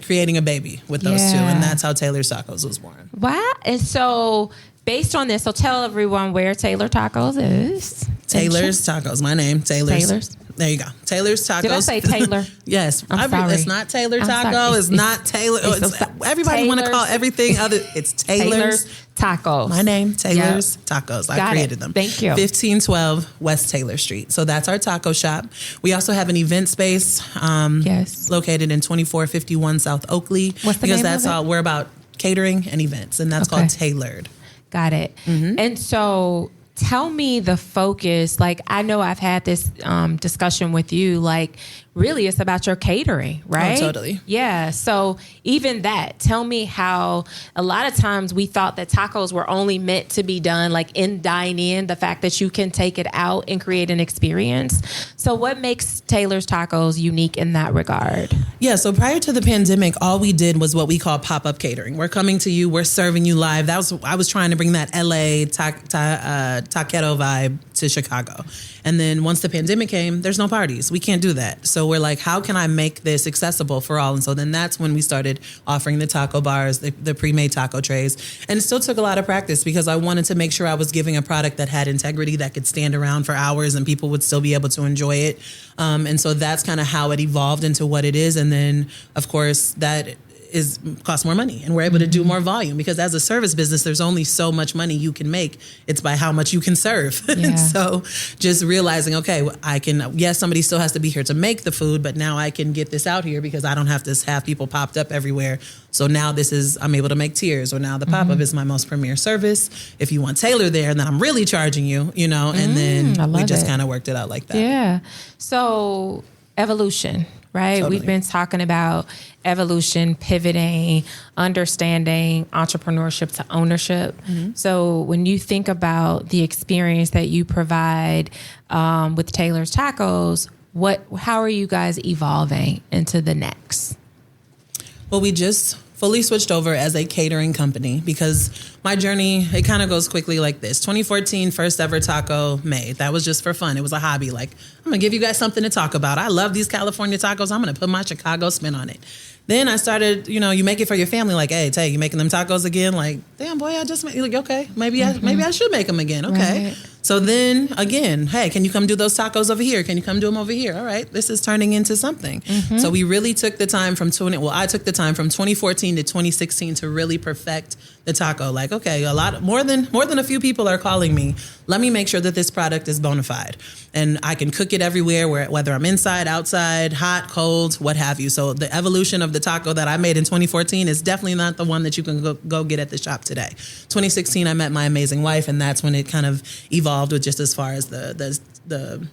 creating a baby with those two, and that's how Taylor's Tacos was born. Wow. And so based on this, so tell everyone where Taylor Tacos is. Taylor's Tacos, my name, Taylor's. There you go. Taylor's Tacos. Did I say Taylor? Yes. I'm sorry. It's not Taylor Taco. It's not Taylor. Everybody want to call everything other. It's Taylor's Tacos. My name, Taylor's Tacos. I created them. Thank you. 1512 West Taylor Street. So that's our taco shop. We also have an event space located in 2451 South Oakley. What's the name of it? We're about catering and events, and that's called Tailored. Got it. And so tell me the focus. Like, I know I've had this discussion with you, like, really it's about your catering, right? Oh, totally. Yeah. So even that, tell me how a lot of times we thought that tacos were only meant to be done like in dine-in, the fact that you can take it out and create an experience. So what makes Taylor's Tacos unique in that regard? Yeah. So prior to the pandemic, all we did was what we call pop-up catering. We're coming to you, we're serving you live. I was trying to bring that LA taquero vibe to Chicago. And then once the pandemic came, there's no parties. We can't do that. So we're like, how can I make this accessible for all? And so then that's when we started offering the taco bars, the pre-made taco trays. And it still took a lot of practice because I wanted to make sure I was giving a product that had integrity, that could stand around for hours and people would still be able to enjoy it. And so that's kind of how it evolved into what it is. And then, of course, that costs more money, and we're able to do more volume because as a service business, there's only so much money you can make. It's by how much you can serve. Yeah. So just realizing, okay, I can, yes, somebody still has to be here to make the food, but now I can get this out here because I don't have to have people popped up everywhere. So now I'm able to make tiers, or now the pop-up is my most premier service. If you want Taylor there, then I'm really charging you, and then we just kind of worked it out like that. Yeah. So evolution. Right. Totally. We've been talking about evolution, pivoting, understanding entrepreneurship to ownership. So when you think about the experience that you provide with Taylor's Tacos, how are you guys evolving into the next? Well, we just fully switched over as a catering company because my journey, it kind of goes quickly like this. 2014, first ever taco made. That was just for fun. It was a hobby. Like, I'm going to give you guys something to talk about. I love these California tacos. I'm going to put my Chicago spin on it. Then I started, you make it for your family. Like, hey, Tay, you making them tacos again? Like, damn, boy, I just made, like, okay, maybe I should make them again. Okay. Right. So then again, hey, can you come do those tacos over here? Can you come do them over here? All right, this is turning into something. So we really took the time I took the time from 2014 to 2016 to really perfect the taco. Like, okay, more than a few people are calling me. Let me make sure that this product is bona fide and I can cook it everywhere, whether I'm inside, outside, hot, cold, what have you. So the evolution of the taco that I made in 2014 is definitely not the one that you can go get at the shop today. 2016, I met my amazing wife, and that's when it kind of evolved with just as far as the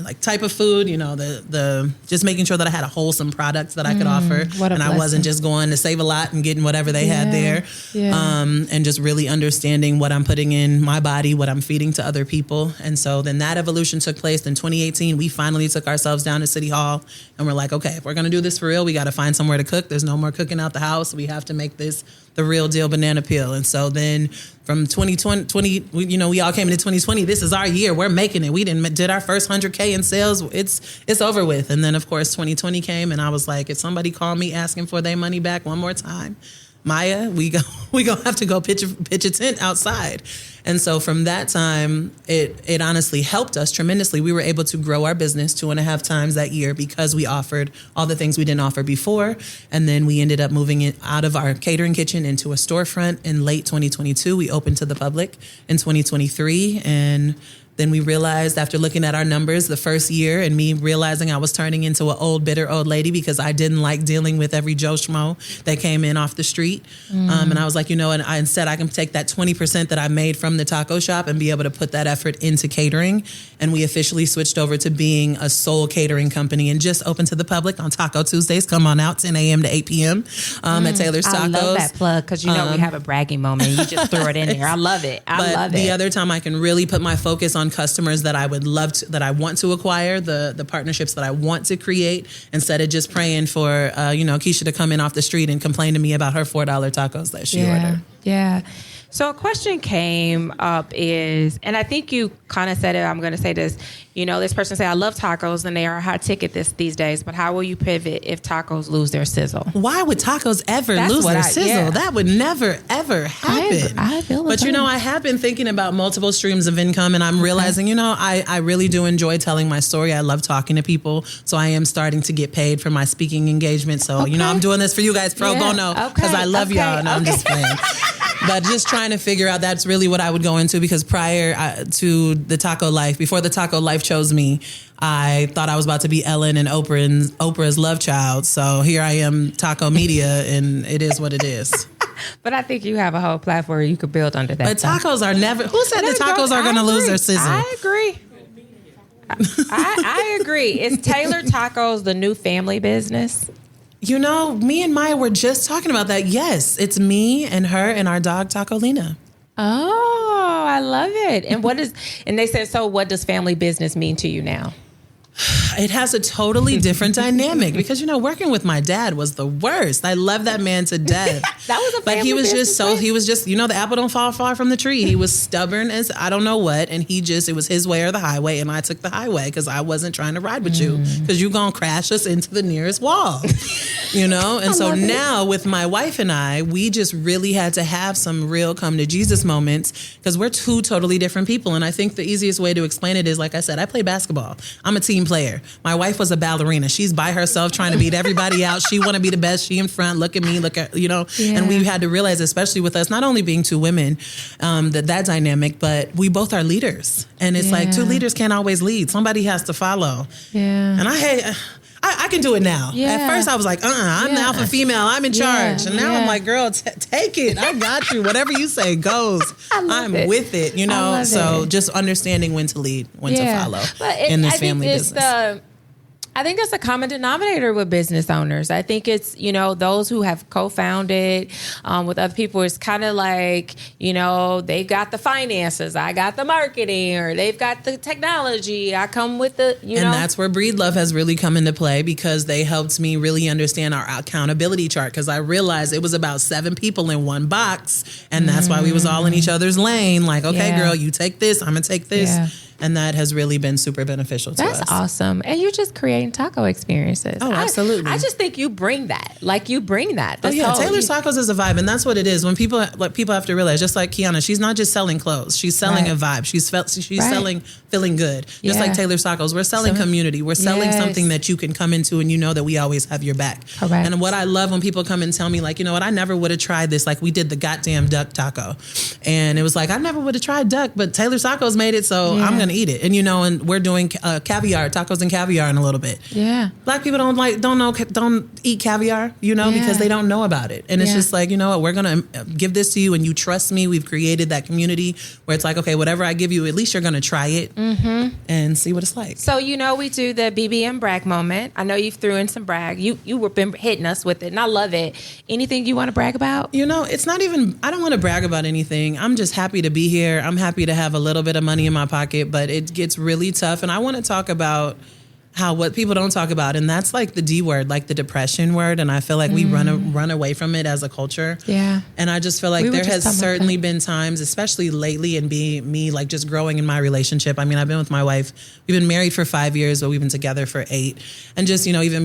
like type of food, the just making sure that I had a wholesome product that I could offer, and I wasn't just going to save a lot and getting whatever they had there, and just really understanding what I'm putting in my body, what I'm feeding to other people. And so then that evolution took place in 2018. We finally took ourselves down to City Hall, and we're like, okay, if we're going to do this for real, we got to find somewhere to cook. There's no more cooking out the house. We have to make this the real deal banana peel. And so then from 2020, we all came into 2020. This is our year. We're making it. We did our first 100 100K in sales, it's over with. And then of course 2020 came, and I was like, if somebody called me asking for their money back one more time, Maya, we gonna have to go pitch a tent outside. And so from that time, it honestly helped us tremendously. We were able to grow our business 2.5 times that year because we offered all the things we didn't offer before. And then we ended up moving it out of our catering kitchen into a storefront in late 2022. We opened to the public in 2023, and then we realized, after looking at our numbers the first year and me realizing I was turning into an old, bitter old lady because I didn't like dealing with every Joe Schmo that came in off the street. And I was like, and instead I can take that 20% that I made from the taco shop and be able to put that effort into catering. And we officially switched over to being a sole catering company and just open to the public on Taco Tuesdays. Come on out, 10 a.m. to 8 p.m. At Taylor's Tacos. I love that plug because we have a bragging moment. You just throw it in there. I love it. I love it. The other time I can really put my focus on customers that I would love to, that I want to acquire, the partnerships that I want to create, instead of just praying for Keisha to come in off the street and complain to me about her $4 tacos that she ordered. Yeah. So a question came up is, and I think you kind of said it, I'm going to say this, this person say, I love tacos and they are a hot ticket these days, but how will you pivot if tacos lose their sizzle? Why would tacos ever lose their sizzle? Yeah. That would never, ever happen. I feel but I have been thinking about multiple streams of income, and I'm realizing, I really do enjoy telling my story. I love talking to people. So I am starting to get paid for my speaking engagement. So, I'm doing this for you guys pro bono because I love y'all. No, I'm just playing. But just trying to figure out, that's really what I would go into, because prior to the taco life, before the taco life chose me, I thought I was about to be Ellen and Oprah's love child. So here I am, taco media, and it is what it is. But I think you have a whole platform you could build under that. But tacos are never, who said the tacos are going to lose their sizzle? I agree. I agree. Is Taylor Tacos the new family business? Me and Maya were just talking about that. Yes, it's me and her and our dog Tacolina. Oh, I love it. And they said, so what does family business mean to you now? It has a totally different dynamic because, working with my dad was the worst. I love that man to death. That was a family But he was business. the apple don't fall far from the tree. He was stubborn as I don't know what. And it was his way or the highway. And I took the highway because I wasn't trying to ride with you because you're going to crash us into the nearest wall, And so now with my wife and I, we just really had to have some real come to Jesus moments because we're two totally different people. And I think the easiest way to explain it is, like I said, I play basketball. I'm a team player. My wife was a ballerina. She's by herself trying to beat everybody out. She want to be the best. She in front. Look at me. Yeah. And we had to realize, especially with us, not only being two women, that dynamic, but we both are leaders. And it's like two leaders can't always lead. Somebody has to follow. Yeah. And I can do it now. Yeah. At first I was like, I'm the alpha female. I'm in charge. And now I'm like, girl, take it. I got you. Whatever you say goes. I'm with it, So just understanding when to lead, when to follow in this family business. I think that's a common denominator with business owners. I think it's, those who have co-founded with other people, it's kind of like, they've got the finances, I got the marketing, or they've got the technology, I come with the, And that's where Breed Love has really come into play because they helped me really understand our accountability chart because I realized it was about 7 people in one box. And that's why we was all in each other's lane. Like, okay, girl, you take this, I'm going to take this. Yeah. And that has really been super beneficial to us. That's awesome. And you're just creating taco experiences. Oh, absolutely. I just think you bring that. Taylor's Tacos is a vibe. And that's what it is. When people have to realize, just like Qiana, she's not just selling clothes. She's selling a vibe. She's selling feeling good. Just like Taylor's Tacos. We're selling community. We're selling something that you can come into and that we always have your back. Correct. And what I love when people come and tell me, like, I never would have tried this. Like, we did the goddamn duck taco. And it was like, I never would have tried duck, but Taylor's Tacos made it, so I'm going to eat it. And and we're doing caviar, tacos and caviar in a little bit. Yeah. Black people don't eat caviar, because they don't know about it. And it's just like, we're going to give this to you and you trust me. We've created that community where it's like, okay, whatever I give you, at least you're going to try it and see what it's like. So, we do the BBM brag moment. I know you threw in some brag. You were been hitting us with it and I love it. Anything you want to brag about? It's not even, I don't want to brag about anything. I'm just happy to be here. I'm happy to have a little bit of money in my pocket, but it gets really tough. And I want to talk about what people don't talk about, and that's like the D word, like the depression word, and I feel like we run away from it as a culture. Yeah. And I just feel like there has certainly been times, especially lately, and me like just growing in my relationship. I mean, I've been with my wife, we've been married for 5 years, but we've been together for 8. And just, even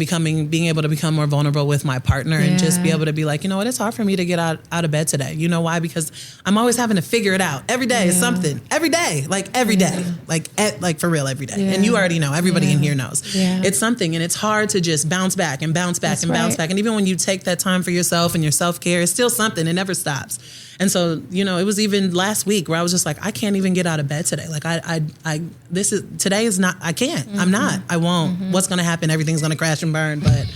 being able to become more vulnerable with my partner and just be able to be like, you know what, it's hard for me to get out of bed today. You know why? Because I'm always having to figure it out. Every day is something. Every day. Like every day. Like for real every day. Yeah. And you already know. Everybody in here knows. Yeah. It's something, and it's hard to just bounce back and bounce back bounce back. And even when you take that time for yourself and your self-care, it's still something. It never stops. And so, it was even last week where I was just like, I can't even get out of bed today. Like today is not, I can't, I'm not, I won't. What's going to happen? Everything's going to crash and burn, but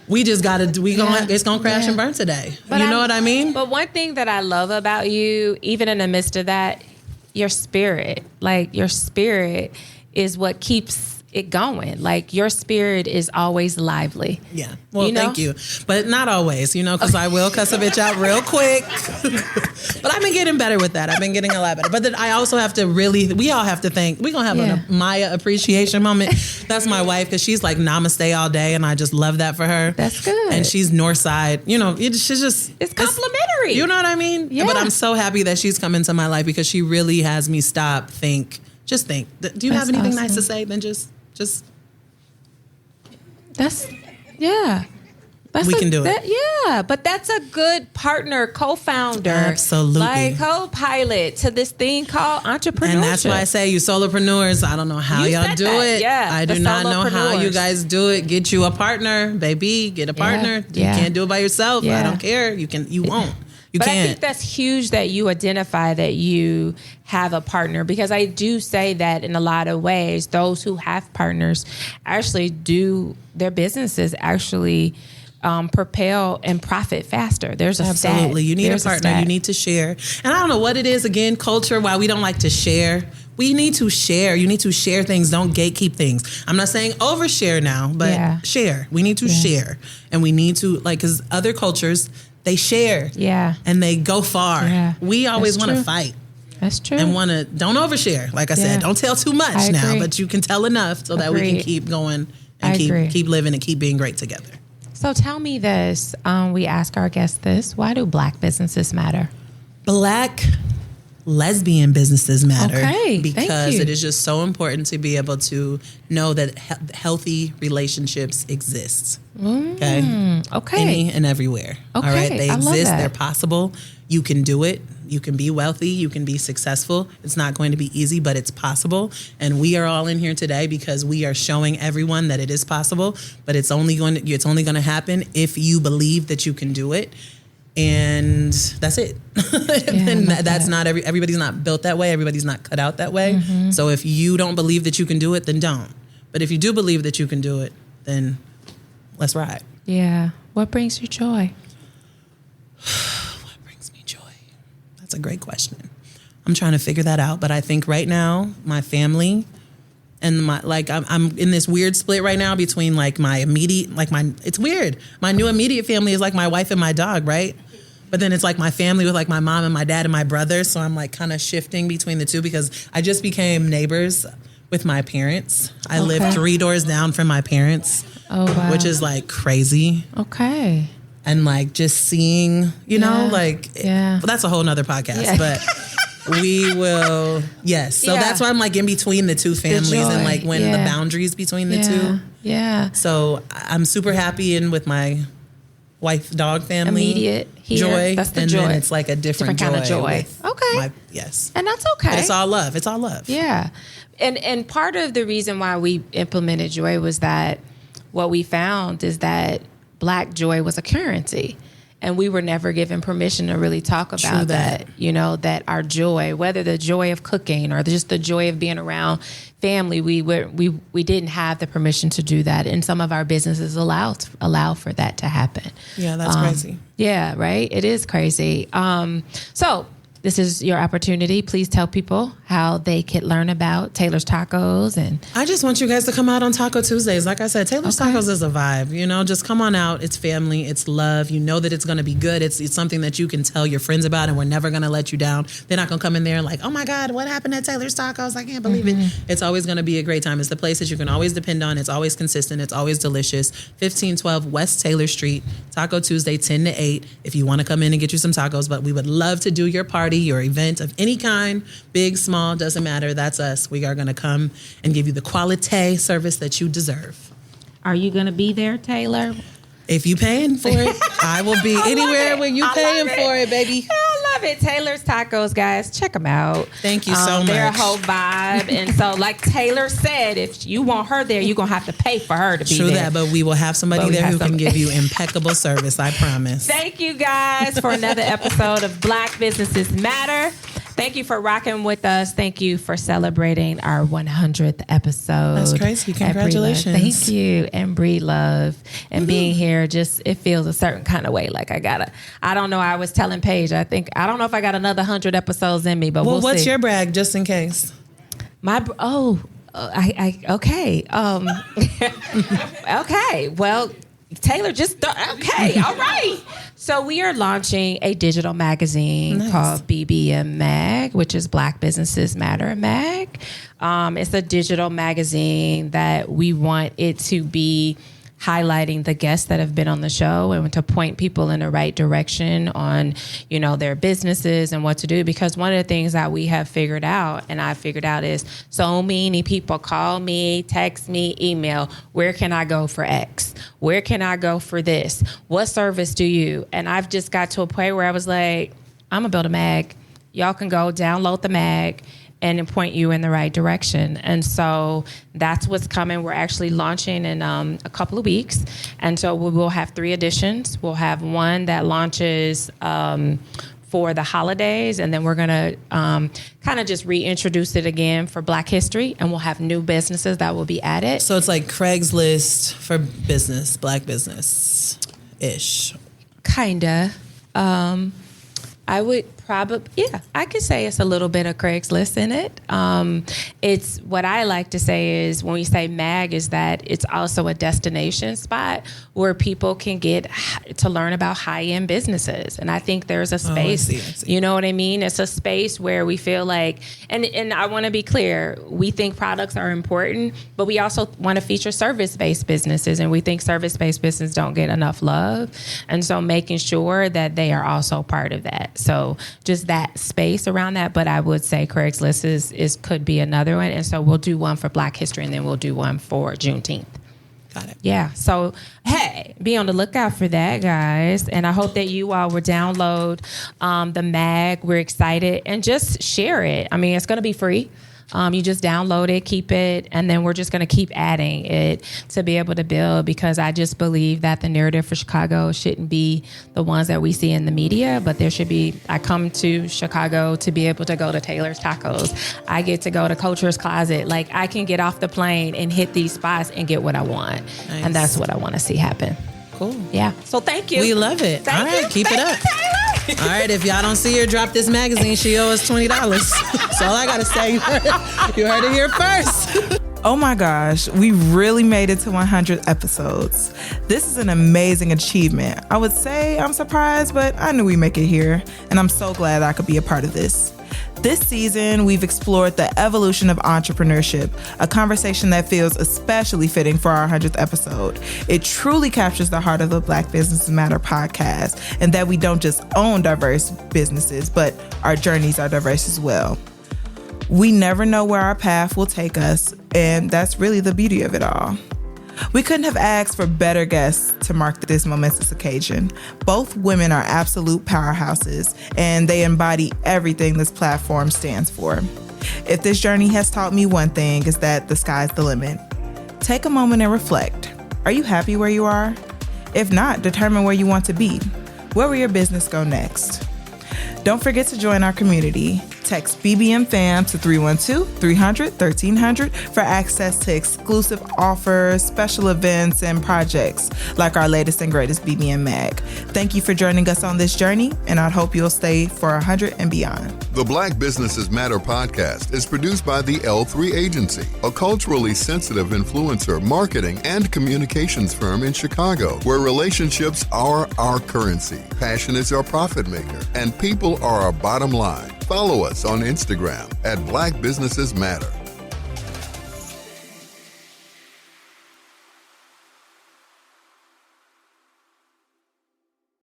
we just got to, it's going to crash and burn today. But you know what I mean? But one thing that I love about you, even in the midst of that, your spirit is what keeps it going. Like your spirit is always lively. Yeah. Well, thank you. But not always, because I will cuss a bitch out real quick. But I've been getting better with that. I've been getting a lot better. But then I also have to we all have to thank, we're going to have a Maya appreciation moment. That's my wife, because she's like namaste all day, and I just love that for her. That's good. And she's north side. She's just... It's complimentary. You know what I mean? Yeah. But I'm so happy that she's come into my life, because she really has me stop, think. Do you have anything awesome. nice to say? Then just that's we can do it. But that's a good partner, co-founder, absolutely, like co-pilot to this thing called entrepreneurship. And that's why I say you solopreneurs, I don't know how y'all do it. Yeah, I do not know how you guys do it. Get you a partner, baby. Get a partner. You can't do it by yourself. I don't care. You won't. But I think that's huge that you identify that you have a partner, because I do say that in a lot of ways, those who have partners actually do their businesses actually propel and profit faster. There's a absolutely. You need a partner. You need to share. And I don't know what it is, again, culture, why we don't like to share. We need to share. You need to share things. Don't gatekeep things. I'm not saying overshare now, but share. We need to share. And we need to, because other cultures, they share. Yeah. And they go far. Yeah. We always want to fight. That's true. And don't overshare. Like I said, don't tell too much now, but you can tell enough so that we can keep going and keep living and keep being great together. So tell me this. We ask our guests this. Why do Black businesses matter? Black lesbian businesses matter. Okay, because it is just so important to be able to know that healthy relationships exist. Okay. Any and everywhere. Okay. All right. They exist. They're possible. You can do it. You can be wealthy. You can be successful. It's not going to be easy, but it's possible. And we are all in here today because we are showing everyone that it is possible. But it's only going to happen if you believe that you can do it. And that's it. And that's not everybody's not built that way. Everybody's not cut out that way. Mm-hmm. So if you don't believe that you can do it, then don't. But if you do believe that you can do it, then let's ride. Yeah. What brings you joy? What brings me joy? That's a great question. I'm trying to figure that out. But I think right now, my family and I'm in this weird split right now between my immediate, it's weird. My new immediate family is my wife and my dog, right? But then it's my family with my mom and my dad and my brother. So I'm kind of shifting between the two because I just became neighbors with my parents. I live 3 doors down from my parents. Oh, wow. Which is crazy. Okay. And just seeing, well, that's a whole nother podcast, but we will, yes. So that's why I'm in between the two families and when the boundaries between the two. Yeah. So I'm super happy with my wife, dog family. Immediate here. Joy. That's the and joy. Then it's a different kind of joy. Okay. Yes. And that's okay. But it's all love. It's all love. Yeah. And part of the reason why we implemented joy was that what we found is that Black joy was a currency. And we were never given permission to really talk about that, that our joy, whether the joy of cooking or just the joy of being around family, we didn't have the permission to do that. And some of our businesses allow for that to happen. Yeah, that's crazy. Yeah, right? It is crazy. So this is your opportunity. Please tell people how they could learn about Taylor's Tacos. And I just want you guys to come out on Taco Tuesdays. Like I said, Taylor's Tacos is a vibe. You know, just come on out. It's family. It's love. You know that it's going to be good. It's something that you can tell your friends about, and we're never going to let you down. They're not going to come in there like, oh my God, what happened at Taylor's Tacos? I can't believe it. It's always going to be a great time. It's the place that you can always depend on. It's always consistent. It's always delicious. 1512 West Taylor Street, Taco Tuesday, 10 to 8. If you want to come in and get you some tacos, but we would love to do your party, your event of any kind, big, small, doesn't matter. That's us. We are going to come and give you the quality service that you deserve. Are you going to be there, Taylor? If you paying for it, I will be anywhere where you paying for it, baby. I love it. Taylor's Tacos, guys. Check them out. Thank you so much. They're a whole vibe. And so, like Taylor said, if you want her there, you're going to have to pay for her to be there. True there. that, but we will have somebody there who can give you impeccable service, I promise. Thank you, guys, for another episode of Black Businesses Matter. Thank you for rocking with us. Thank you for celebrating our 100th episode. That's crazy. Congratulations. Thank you. And Bree Love. And being here, just, it feels a certain kind of way. Like I don't know. I was telling Paige, I don't know if I got another 100 episodes in me, but we'll what's see. your brag, just in case? Okay. Okay. Well, Taylor okay. All right. So we are launching a digital magazine called BBM Mag, which is Black Businesses Matter Mag. It's a digital magazine that we want it to be highlighting the guests that have been on the show and to point people in the right direction on, their businesses and what to do. Because one of the things that we have figured out, and I figured out, is so many people call me, text me, email, where can I go for X? Where can I go for this? What service do you? And I've just got to a point where I was like, I'm gonna build a mag. Y'all can go download the mag and point you in the right direction. And so that's what's coming. We're actually launching in a couple of weeks. And so we will have 3 editions. We'll have one that launches for the holidays, and then we're going to kind of just reintroduce it again for Black History, and we'll have new businesses that will be added. So it's like Craigslist for business, Black business-ish. Kinda. I would I could say it's a little bit of Craigslist in it. It's what I like to say is when we say mag is that it's also a destination spot where people can get to learn about high-end businesses. And I think there's a space, I see. You know what I mean? It's a space where we feel like, and I want to be clear, we think products are important, but we also want to feature service-based businesses, and we think service-based businesses don't get enough love. And so making sure that they are also part of that. So just that space around that. But I would say Craigslist is could be another one. And so we'll do one for Black History, and then we'll do one for Juneteenth. Got it. Yeah. So, hey, be on the lookout for that, guys. And I hope that you all will download the mag. We're excited. And just share it. I mean, it's going to be free. You just download it, keep it, and then we're just going to keep adding it to be able to build, because I just believe that the narrative for Chicago shouldn't be the ones that we see in the media, but there should be, I come to Chicago to be able to go to Taylor's Tacos. I get to go to Culture's Closet. Like, I can get off the plane and hit these spots and get what I want. Nice. And that's what I want to see happen. Cool. Yeah. So thank you. We love it. All right, keep it up. All right, if y'all don't see her drop this magazine, she owes us $20. That's all I got to say. You heard it here first. Oh my gosh, we really made it to 100 episodes. This is an amazing achievement. I would say I'm surprised, but I knew we'd make it here, and I'm so glad I could be a part of this. This season, we've explored the evolution of entrepreneurship, a conversation that feels especially fitting for our 100th episode. It truly captures the heart of the Black Businesses Matter podcast, and that we don't just own diverse businesses, but our journeys are diverse as well. We never know where our path will take us, and that's really the beauty of it all. We couldn't have asked for better guests to mark this momentous occasion. Both women are absolute powerhouses, and they embody everything this platform stands for. If this journey has taught me one thing, is that the sky's the limit. Take a moment and reflect. Are you happy where you are? If not, determine where you want to be. Where will your business go next? Don't forget to join our community. Text BBM FAM to 312-300-1300 for access to exclusive offers, special events, and projects like our latest and greatest BBM mag. Thank you for joining us on this journey, and I hope you'll stay for 100 and beyond. The Black Businesses Matter podcast is produced by the L3 Agency, a culturally sensitive influencer, marketing, and communications firm in Chicago, where relationships are our currency, passion is our profit maker, and people are our bottom line. Follow us on Instagram at Black Businesses Matter.